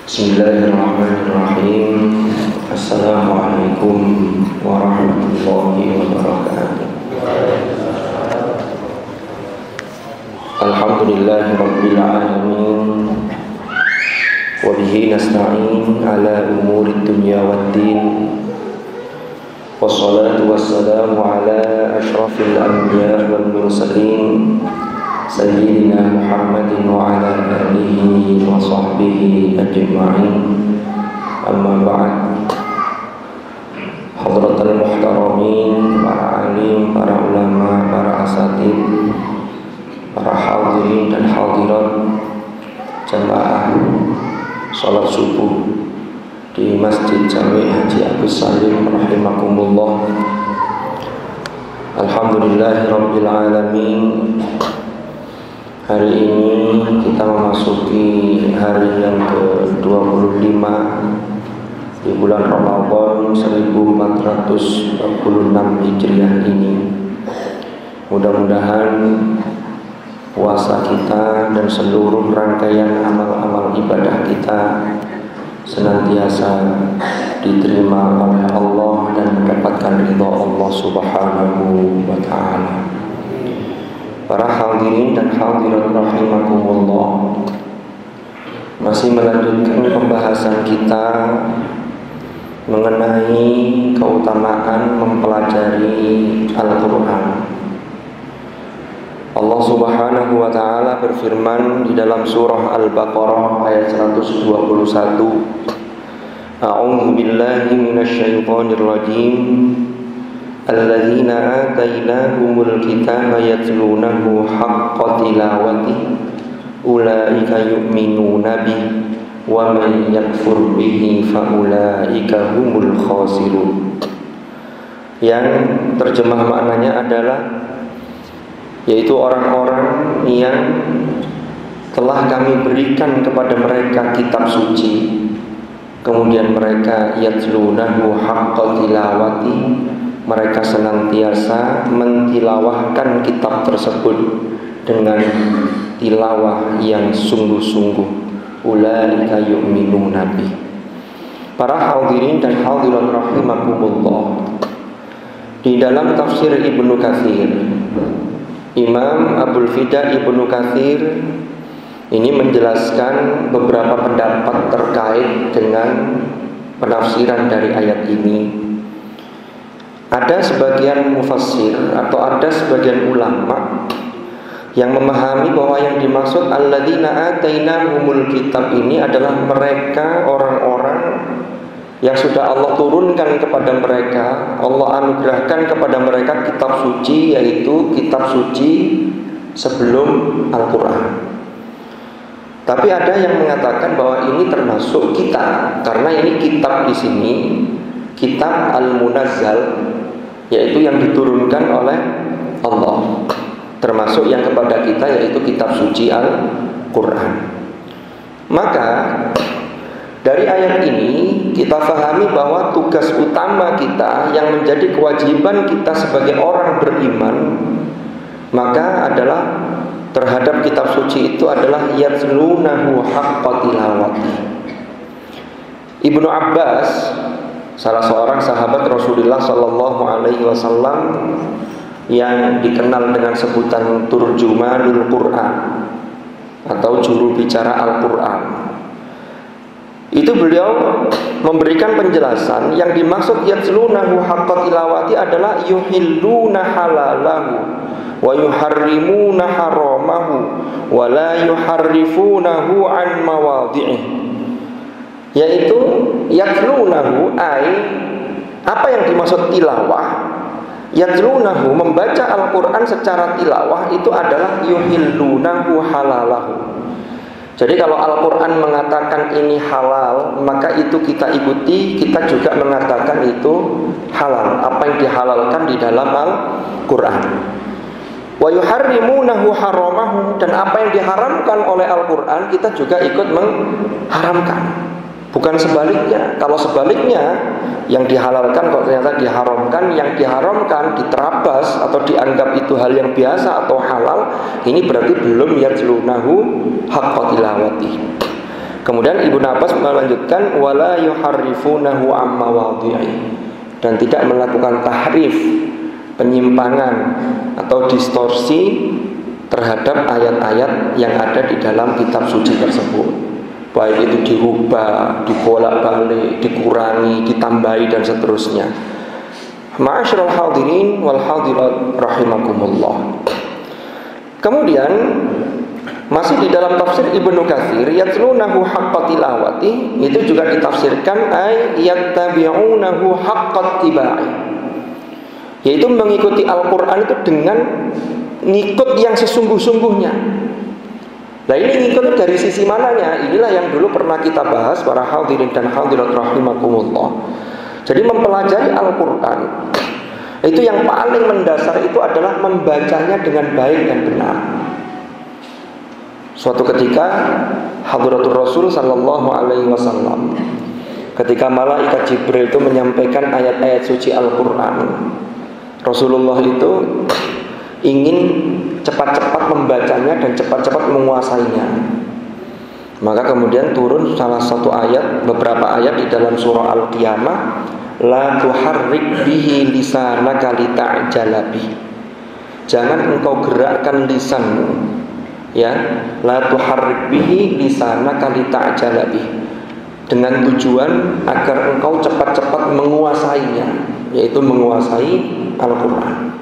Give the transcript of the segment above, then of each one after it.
Bismillahirrahmanirrahim. Assalamualaikum warahmatullahi wabarakatuh. Alhamdulillahirabbil alamin. Wa bihi nasta'in ala umurid dunya waddin. Wassalatu wassalamu ala asyrafil anbiya wal mursalin Sayyidina Muhammadin wa ala alihi wa sahbihi ajma'in. Amma ba'd. Hadratal muhtaramin, para alim, para ulama, para asatid, para hadirin dan hadirat jamaah salat subuh di Masjid Jami' Haji Agus Salim rahimakumullah. Alhamdulillahirabbil alamin. Hari ini kita memasuki hari yang ke-25 di bulan Ramadan 1446 Hijriah ini. Mudah-mudahan puasa kita dan seluruh rangkaian amal-amal ibadah kita senantiasa diterima oleh Allah dan mendapatkan ridha Allah Subhanahu wa ta'ala. Para hadirin dan hadirat rahimakumullah, masih melanjutkan pembahasan kita mengenai keutamaan mempelajari Al-Quran. Allah Subhanahu wa ta'ala berfirman di dalam surah Al-Baqarah ayat 121, A'udzu billahi minasyaitonir rajim. Alladzina atainahumul kitaba yatlunahu haqqa tilawatihi ulaika yu'minuna bihi wa man yakfur bihi fa ulaika humul khasirun. Yang terjemah maknanya adalah yaitu orang-orang yang telah kami berikan kepada mereka kitab suci, kemudian mereka yatlunahu haqqa tilawati, mereka senantiasa mentilawahkan kitab tersebut dengan tilawah yang sungguh-sungguh. Ulaika yu'minuna bih. Para hadirin dan hadirat rahimakumullah, di dalam tafsir Ibnu Katsir, Imam Abul Fida Ibnu Katsir ini menjelaskan beberapa pendapat terkait dengan penafsiran dari ayat ini. Ada sebagian mufassir atau ada sebagian ulama yang memahami bahwa yang dimaksud alladzina atainahumul kitab ini adalah mereka orang-orang yang sudah Allah turunkan kepada mereka, Allah anugerahkan kepada mereka kitab suci, yaitu kitab suci sebelum Al-Quran. Tapi ada yang mengatakan bahwa ini termasuk kitab, karena ini kitab di sini kitab Al-Munazzal, yaitu yang diturunkan oleh Allah, termasuk yang kepada kita yaitu kitab suci Al-Quran. Maka dari ayat ini kita pahami bahwa tugas utama kita yang menjadi kewajiban kita sebagai orang beriman maka adalah terhadap kitab suci itu adalah yatlunahu haqqa tilawati. Ibnu Abbas, salah seorang sahabat Rasulullah Sallallahu Alaihi Wasallam yang dikenal dengan sebutan Turjumanul Quran atau juru bicara Al-Quran, itu beliau memberikan penjelasan yang dimaksud yatlunahu haqqa tilawati adalah yuhilluna halalahu wa yuharrimuna haramahu wa la yuharrifunahu an mawadhi'ih. Yaitu yatlunahu ay, apa yang dimaksud tilawah? Yatlunahu, membaca Al-Quran secara tilawah itu adalah yuhillunahu halalahu. Jadi kalau Al-Quran mengatakan ini halal, maka itu kita ikuti, kita juga mengatakan itu halal, apa yang dihalalkan di dalam Al-Quran. Wa yuharrimunahu haramahu, dan apa yang diharamkan oleh Al-Quran kita juga ikut mengharamkan. Bukan sebaliknya. Kalau sebaliknya, yang dihalalkan kok ternyata diharamkan, yang diharamkan diterabas atau dianggap itu hal yang biasa atau halal, ini berarti belum yatlunahu haqqa tilawati. Kemudian Ibnu Abbas melanjutkan wala yuharrifunahu amma wadhi'i, dan tidak melakukan tahrif, penyimpangan atau distorsi terhadap ayat-ayat yang ada di dalam kitab suci tersebut, baik itu dirubah, dibolak-balik, dikurangi, ditambahi dan seterusnya. Ma'asyiral hadirin wal hadirat rahimakumullah. Kemudian masih di dalam tafsir Ibnu Katsir, yatlunahu haqqa tilawati, itu juga ditafsirkan ay yattabi'unahu haqqa tibai, yaitu mengikuti Al-Qur'an itu dengan ngikut yang sesungguh-sungguhnya. Nah, ini ngikut dari sisi mananya? Inilah yang dulu pernah kita bahas para hadirin dan hadirat rahimakumullah. Jadi mempelajari Al-Qur'an itu yang paling mendasar itu adalah membacanya dengan baik dan benar. Suatu ketika Hadratur Rasul sallallahu alaihi wasallam, ketika malaikat Jibril itu menyampaikan ayat-ayat suci Al-Qur'an, Rasulullah itu ingin cepat-cepat membacanya dan cepat-cepat menguasainya. Maka kemudian turun salah satu ayat, beberapa ayat di dalam surah Al-Qiyamah, la tuharrik bihi lisanaka lita'jala bihi. Jangan engkau gerakkan lisanmu, ya, la tuharrik bihi lisanaka lita'jala bihi, dengan tujuan agar engkau cepat-cepat menguasainya, yaitu menguasai Al-Qur'an.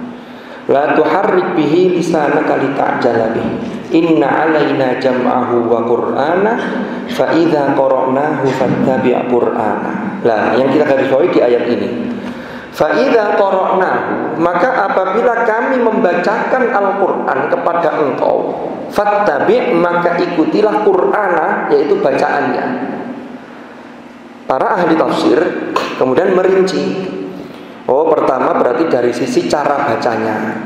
La tuharrik bihi lisanaka lita'jala bihi. Inna 'alaina jam'ahu wa qur'ana fa idza qara'nahu fattabi' qur'ana. Lah, yang kita garis bawahi di ayat ini. Fa idza qara'nahu, maka apabila kami membacakan Al-Qur'an kepada engkau, fattabi', maka ikutilah qur'ana, yaitu bacaannya. Para ahli tafsir kemudian merinci. Oh, pertama berarti dari sisi cara bacanya.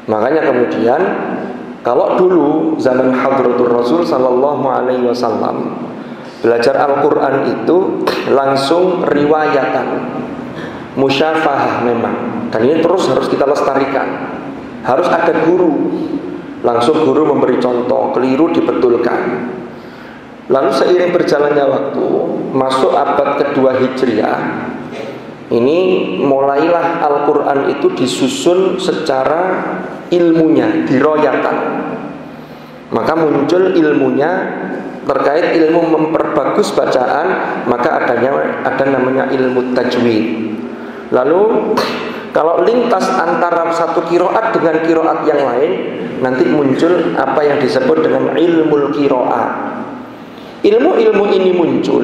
Makanya kemudian kalau dulu zaman Hadratur Rasul sallallahu alaihi wasallam belajar Al-Qur'an itu langsung riwayatan, musyafahah memang. Dan ini terus harus kita lestarikan. Harus ada guru. Langsung guru memberi contoh, keliru dibetulkan. Lalu seiring berjalannya waktu, masuk abad kedua Hijriah, ini mulailah Al-Qur'an itu disusun secara ilmunya, diroyakan. Maka muncul ilmunya terkait ilmu memperbagus bacaan, maka ada namanya ilmu tajwid. Lalu kalau lintas antara satu qiraat dengan qiraat yang lain, nanti muncul apa yang disebut dengan ilmul qiraat. Ilmu-ilmu ini muncul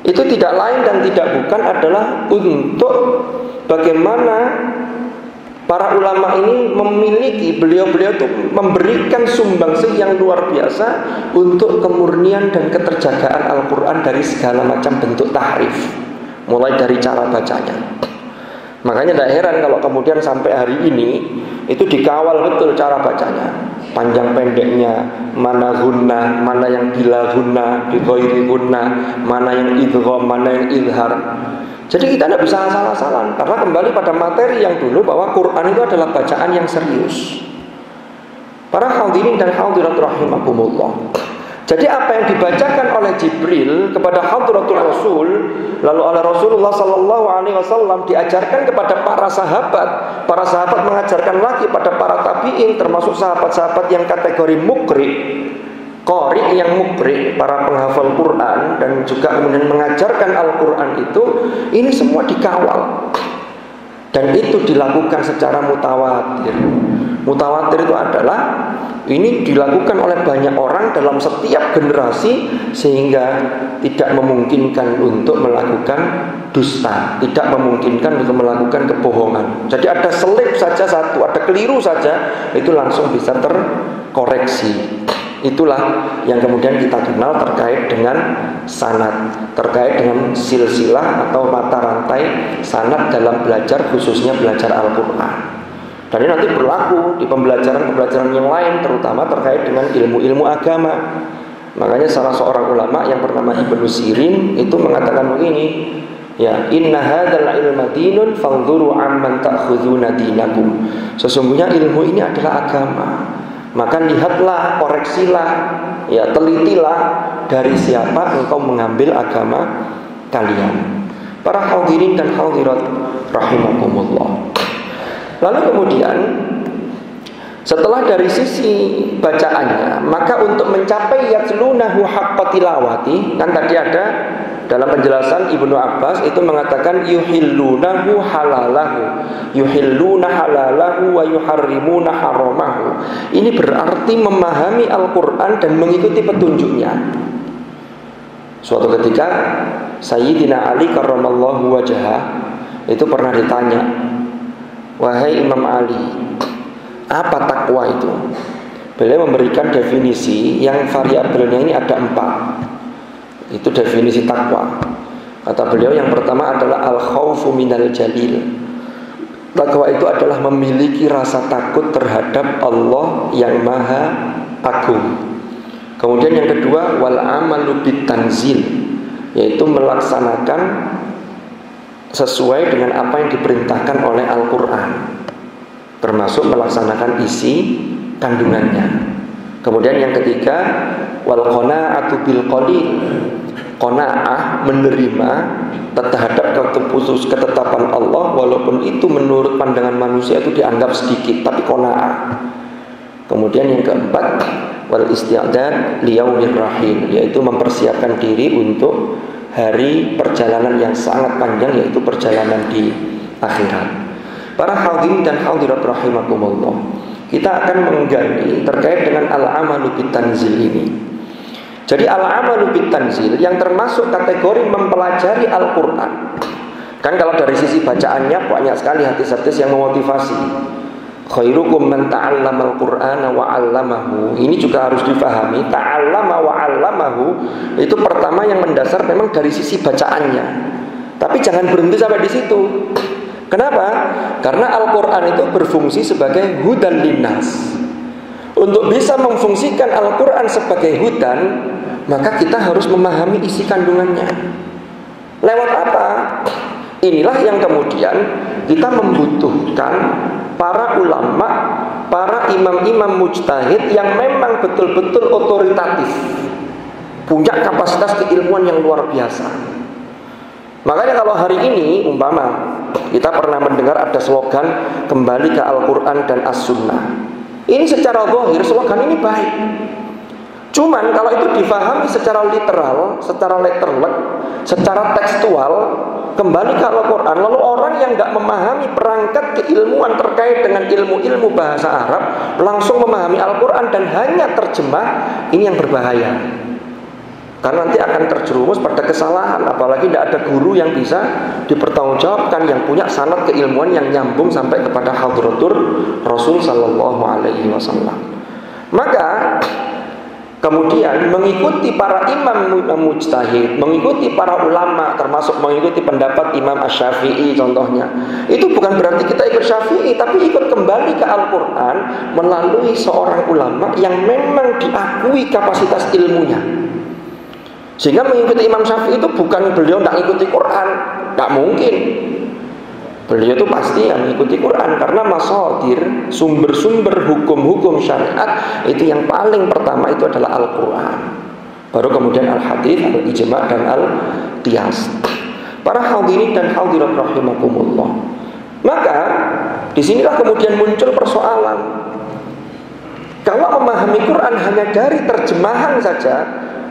itu tidak lain dan tidak bukan adalah untuk bagaimana para ulama ini memiliki, beliau-beliau itu memberikan sumbangsih yang luar biasa untuk kemurnian dan keterjagaan Al-Qur'an dari segala macam bentuk tahrif, mulai dari cara bacanya. Makanya tidak heran kalau kemudian sampai hari ini itu dikawal betul cara bacanya, panjang pendeknya, mana gunnah, mana yang bila gunnah, bi ghairi gunnah, mana yang idgham, mana yang izhar. Jadi kita tidak bisa asal-asalan, karena kembali pada materi yang dulu bahwa Quran itu adalah bacaan yang serius. Para hadirin dan hadirat rahimakumullah. Jadi apa yang dibacakan oleh Jibril kepada Hadratul Rasul, lalu oleh Rasulullah sallallahu alaihi wasallam diajarkan kepada para sahabat. Para sahabat mengajarkan lagi pada para tabi'in, termasuk sahabat-sahabat yang kategori mukri, qari yang mukri, para penghafal Quran, dan juga kemudian mengajarkan Al-Quran itu, ini semua dikawal. Dan itu dilakukan secara mutawatir. Mutawatir itu adalah ini dilakukan oleh banyak orang dalam setiap generasi, sehingga tidak memungkinkan untuk melakukan dusta, tidak memungkinkan untuk melakukan kebohongan. Jadi ada selip saja satu, ada keliru saja, itu langsung bisa terkoreksi. Itulah yang kemudian kita kenal terkait dengan sanad, terkait dengan silsilah atau mata rantai sanad dalam belajar, khususnya belajar Al-Quran. Dan ini nanti berlaku di pembelajaran-pembelajaran yang lain, terutama terkait dengan ilmu-ilmu agama. Makanya salah seorang ulama yang bernama Ibnu Sirin itu mengatakan begini, ya, inna hadzal ilma dinun fanzuru amman ta'khuduna dinakum. Sesungguhnya ilmu ini adalah agama. Maka lihatlah, koreksilah, ya, telitilah dari siapa engkau mengambil agama kalian. Para hadirin dan hadirat rahimakumullah. Lalu kemudian setelah dari sisi bacaannya, maka untuk mencapai yatlunahu haqqa tilawati, kan tadi ada dalam penjelasan Ibnu Abbas itu mengatakan yuhillunahu halalahu, yuhilluna halalahu wa yuharrimuna haramahu. Ini berarti memahami Al-Quran dan mengikuti petunjuknya. Suatu ketika Sayyidina Ali karramallahu wajhah itu pernah ditanya, wahai Imam Ali, apa takwa itu? Beliau memberikan definisi yang variabelnya ini ada 4. Itu definisi takwa. Kata beliau yang pertama adalah al-khawfu minal jalil. Takwa itu adalah memiliki rasa takut terhadap Allah yang maha agung. Kemudian yang kedua wal amalu bitanzil, yaitu melaksanakan sesuai dengan apa yang diperintahkan oleh Al-Quran, termasuk melaksanakan isi kandungannya. Kemudian yang ketiga wal qanaa'atu bil qalil, qanaa'ah, menerima terhadap ketetapan Allah walaupun itu menurut pandangan manusia itu dianggap sedikit, tapi qanaa'ah. Kemudian yang keempat wal isti'dad liyaumir rahim, yaitu mempersiapkan diri untuk hari perjalanan yang sangat panjang, yaitu perjalanan di akhirat. Para hadirin dan hadirat rahimakumullah, kita akan menggali terkait dengan al-amalu bitanzil ini. Jadi al-amalu bitanzil yang termasuk kategori mempelajari Al-Quran. Kan kalau dari sisi bacaannya banyak sekali hadis-hadis yang memotivasi. Khairukum man ta'allama al-Qur'ana wa 'allamahu. Ini juga harus difahami. Ta'allama wa 'allamahu itu pertama yang mendasar memang dari sisi bacaannya. Tapi jangan berhenti sampai di situ. Kenapa? Karena Al-Quran itu berfungsi sebagai hudan linnas. Untuk bisa memfungsikan Al-Quran sebagai hudan, maka kita harus memahami isi kandungannya. Lewat apa? Inilah yang kemudian kita membutuhkan para ulama, para imam-imam mujtahid yang memang betul-betul otoritatif, punya kapasitas keilmuan yang luar biasa. Makanya kalau hari ini umpama kita pernah mendengar ada slogan kembali ke Al-Quran dan As-Sunnah. Ini secara zahir slogan ini baik. Cuman kalau itu difahami secara literal, secara letterlek, secara tekstual, kembali ke Al-Quran, lalu orang yang nggak memahami perangkat keilmuan terkait dengan ilmu-ilmu bahasa Arab langsung memahami Al-Quran dan hanya terjemah, ini yang berbahaya. Karena nanti akan terjerumus pada kesalahan. Apalagi tidak ada guru yang bisa dipertanggungjawabkan, yang punya sanad keilmuan yang nyambung sampai kepada hadratur Rasul Sallallahu Alaihi Wasallam. Maka kemudian mengikuti para imam mujtahid, mengikuti para ulama, termasuk mengikuti pendapat Imam Asy-Syafi'i contohnya, itu bukan berarti kita ikut Syafi'i, tapi ikut kembali ke Al-Quran melalui seorang ulama yang memang diakui kapasitas ilmunya. Sehingga mengikuti Imam Syafi'i itu bukan beliau tidak mengikuti Quran, tidak mungkin. Beliau itu pasti yang mengikuti Quran, karena masadir, sumber-sumber hukum-hukum syariat itu yang paling pertama itu adalah Al-Quran. Baru kemudian Al-Hadits, Al-Ijma' dan Al-Qiyas. Para hadirin dan hadirat rahimakumullah. Maka disinilah kemudian muncul persoalan. Kalau memahami Quran hanya dari terjemahan saja,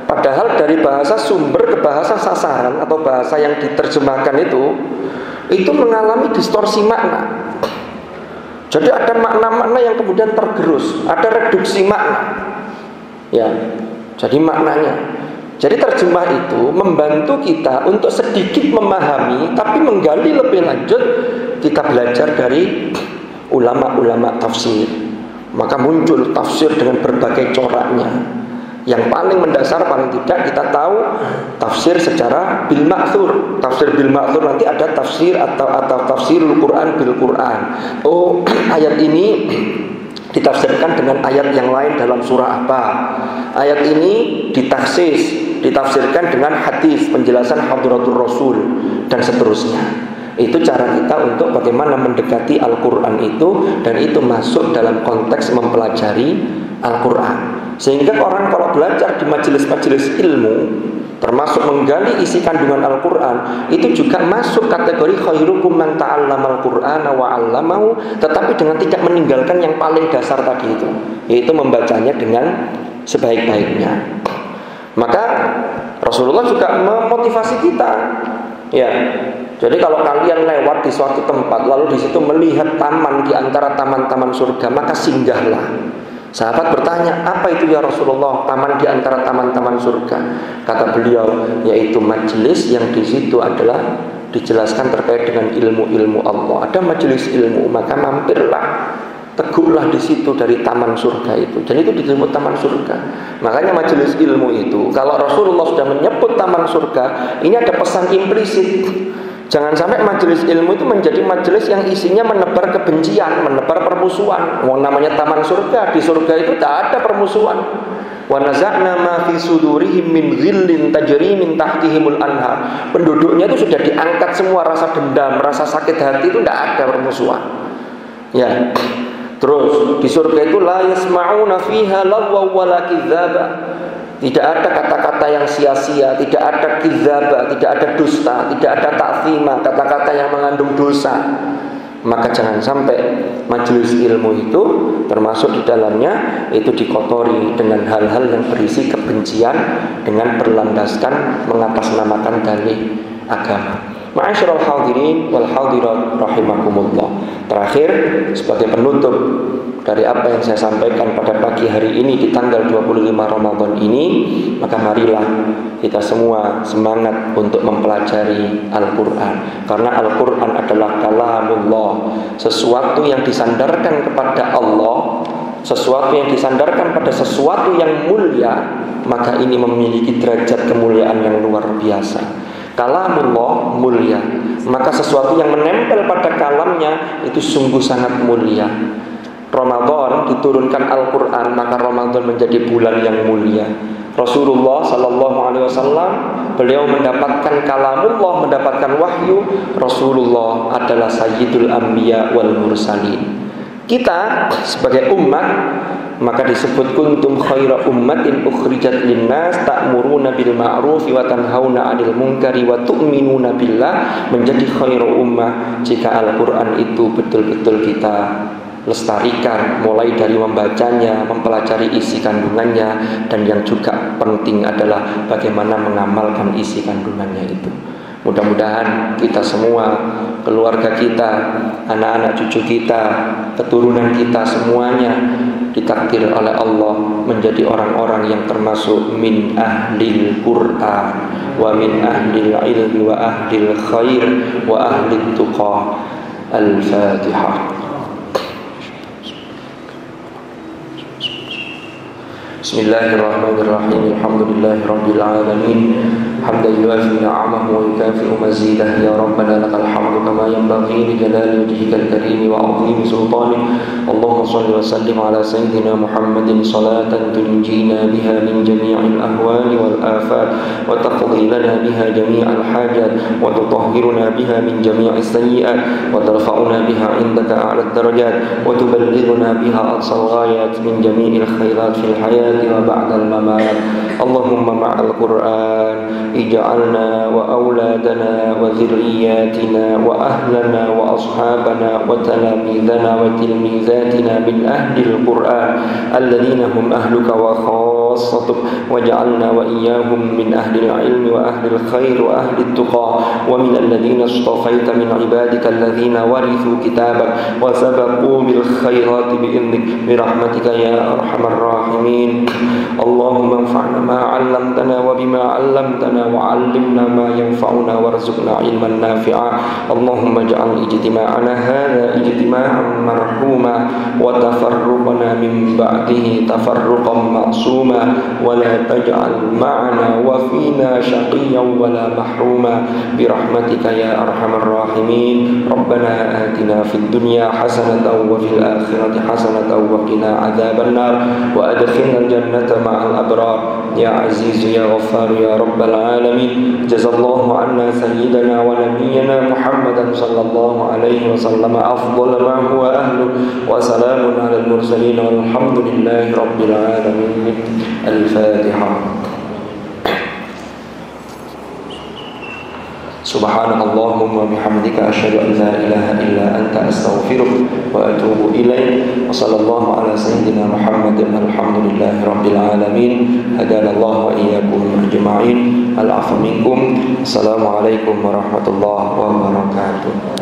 padahal dari bahasa sumber ke bahasa sasaran atau bahasa yang diterjemahkan itu mengalami distorsi makna. Jadi ada makna-makna yang kemudian tergerus, ada reduksi makna. Ya, jadi maknanya. Jadi terjemah itu membantu kita untuk sedikit memahami, tapi menggali lebih lanjut. Kita belajar dari ulama-ulama tafsir. Maka muncul tafsir dengan berbagai coraknya. Yang paling mendasar paling tidak kita tahu tafsir secara bil ma'thur. Tafsir bil ma'thur nanti ada tafsir atau tafsirul Quran bil Quran. Oh, ayat ini ditafsirkan dengan ayat yang lain dalam surah apa. Ayat ini ditafsirkan dengan hadis, penjelasan hadratur Rasul dan seterusnya. Itu cara kita untuk bagaimana mendekati Al-Quran itu, dan itu masuk dalam konteks mempelajari Al-Quran. Sehingga orang kalau belajar di majelis-majelis ilmu, termasuk menggali isi kandungan Al-Quran, itu juga masuk kategori khairukum man ta'allamal Qur'ana wa 'allamahu, tetapi dengan tidak meninggalkan yang paling dasar tadi itu, yaitu membacanya dengan sebaik-baiknya. Maka Rasulullah juga memotivasi kita, ya. Jadi kalau kalian lewat di suatu tempat lalu di situ melihat taman di antara taman-taman surga, maka singgahlah. Sahabat bertanya, apa itu ya Rasulullah, taman di antara taman-taman surga? Kata beliau, yaitu majelis yang di situ adalah dijelaskan terkait dengan ilmu-ilmu Allah. Ada majelis ilmu, maka mampirlah, teguklah di situ dari taman surga itu. Dan itu disebut taman surga. Makanya majelis ilmu itu, kalau Rasulullah sudah menyebut taman surga, ini ada pesan implisit. Jangan sampai majelis ilmu itu menjadi majelis yang isinya menebar kebencian, menebar permusuhan. Namanya taman surga, di surga itu tak ada permusuhan. Wa naza'na ma fi sudurihim min ghillin tajri min tahtihimul anhar. Penduduknya itu sudah diangkat semua rasa dendam, rasa sakit hati, itu tidak ada permusuhan. Ya. Terus di surga itu la yasma'una fiha lagwa wala kidzaba. Tidak ada kata-kata yang sia-sia, tidak ada kidzaba, tidak ada dusta, tidak ada ta'zima, kata-kata yang mengandung dosa. Maka jangan sampai majelis ilmu itu termasuk di dalamnya itu dikotori dengan hal-hal yang berisi kebencian dengan berlandaskan mengatasnamakan dalih agama. Ma'asyiral hadirin wal hadirat rahimakumullah. Terakhir, sebagai penutup dari apa yang saya sampaikan pada pagi hari ini di tanggal 25 Ramadan ini, maka marilah kita semua semangat untuk mempelajari Al-Quran. Karena Al-Quran adalah kalamullah, sesuatu yang disandarkan kepada Allah, sesuatu yang disandarkan pada sesuatu yang mulia, maka ini memiliki derajat kemuliaan yang luar biasa. Kalamullah mulia, maka sesuatu yang menempel pada kalamnya itu sungguh sangat mulia. Ramadan diturunkan Al-Quran, maka Ramadan menjadi bulan yang mulia. Rasulullah SAW, beliau mendapatkan kalamullah, mendapatkan wahyu. Rasulullah adalah sayyidul anbiya wal mursalin. Kita sebagai umat, maka disebut kuntum khaira ummatin ukhrijat linnas ta'muruna bil ma'rufi wa tanhauna 'anil munkari wa tu'minuna billah. Menjadi khairu ummah jika Al-Quran itu betul-betul kita lestarikan, mulai dari membacanya, mempelajari isi kandungannya, dan yang juga penting adalah bagaimana mengamalkan isi kandungannya itu. Mudah-mudahan kita semua, keluarga kita, anak-anak cucu kita, keturunan kita semuanya ditakdir oleh Allah menjadi orang-orang yang termasuk min ahlil Qur'an wa min ahlil ilmi wa ahlil khair wa ahlil tuqa. Al-Fatihah. Bismillahirrahmanirrahim. Alhamdulillahi rabbil alamin. Hamdan yuafi ni'amahu wa yukafi'u mazidah. Ya Rabbana lakal hamdu kama yanbaghi li jalali wajhikal karim wa 'azimi sultanik. Allahumma shalli wa sallim ala sayyidina Muhammadin salatan tunjina biha min jami'il ahwali wal afat wa taqdi lana biha jami'al hajat wa tutahhiruna biha min jami'is sayyi'at wa tarfa'una biha 'indaka a'la darajat wa tuballighuna biha aqsal ghayat min jami'il khairat fil hayat wa ba'dal mamat. Allahumma ma'al Qur'an ij'alna wa auladana wa dhurriyyatina wa ahlana wa ashabana wa talamidana wa tilmizatina min ahlil Qur'an alladhina hum ahluka wa khassatuk waj'alna wa iyyahum min ahlil ilmi wa ahlil khair wa ahlil tuqa wa min alladhina istafaita min ibadika alladhina warithu kitabak wa sabaqu bil khairati bi'idhnik bi rahmatika ya arhamar rahimin. Allahumma anfa'na ma 'allamtana wa bima 'allamtana wa 'allimna ma yanfa'una warzuqna 'ilman nafi'a. Allahumma ij'al ijtima'ana hadha ijtima'an marhuma wa tafarruqana min ba'dihi tafarruqan ma'suma. مظلوما ولا تجعل معنا وفينا شقيا ولا محروما برحمتك يا أرحم الراحمين. ربنا آتنا في الدنيا حسنة وفي الآخرة حسنة وقنا عذاب النار وأدخلنا الجنة مع الأبرار يا عزيز يا غفار يا رب العالمين. جزا الله عنا سيدنا ونبينا محمدا صلى الله عليه وسلم أفضل ما هو أهله وسلام على المرسلين والحمد لله رب العالمين. الفاتحة. Subhanallahumma wa bihamdika asyhadu an la ilaha illa anta astaghfiruka wa atubu ilaik. Wa sallallahu ala sayyidina Muhammadin alhamdulillahi rabbil alamin. Hadanallahu wa iyyakum ajma'in. Al-'afwu minkum. Assalamualaikum warahmatullahi wabarakatuh.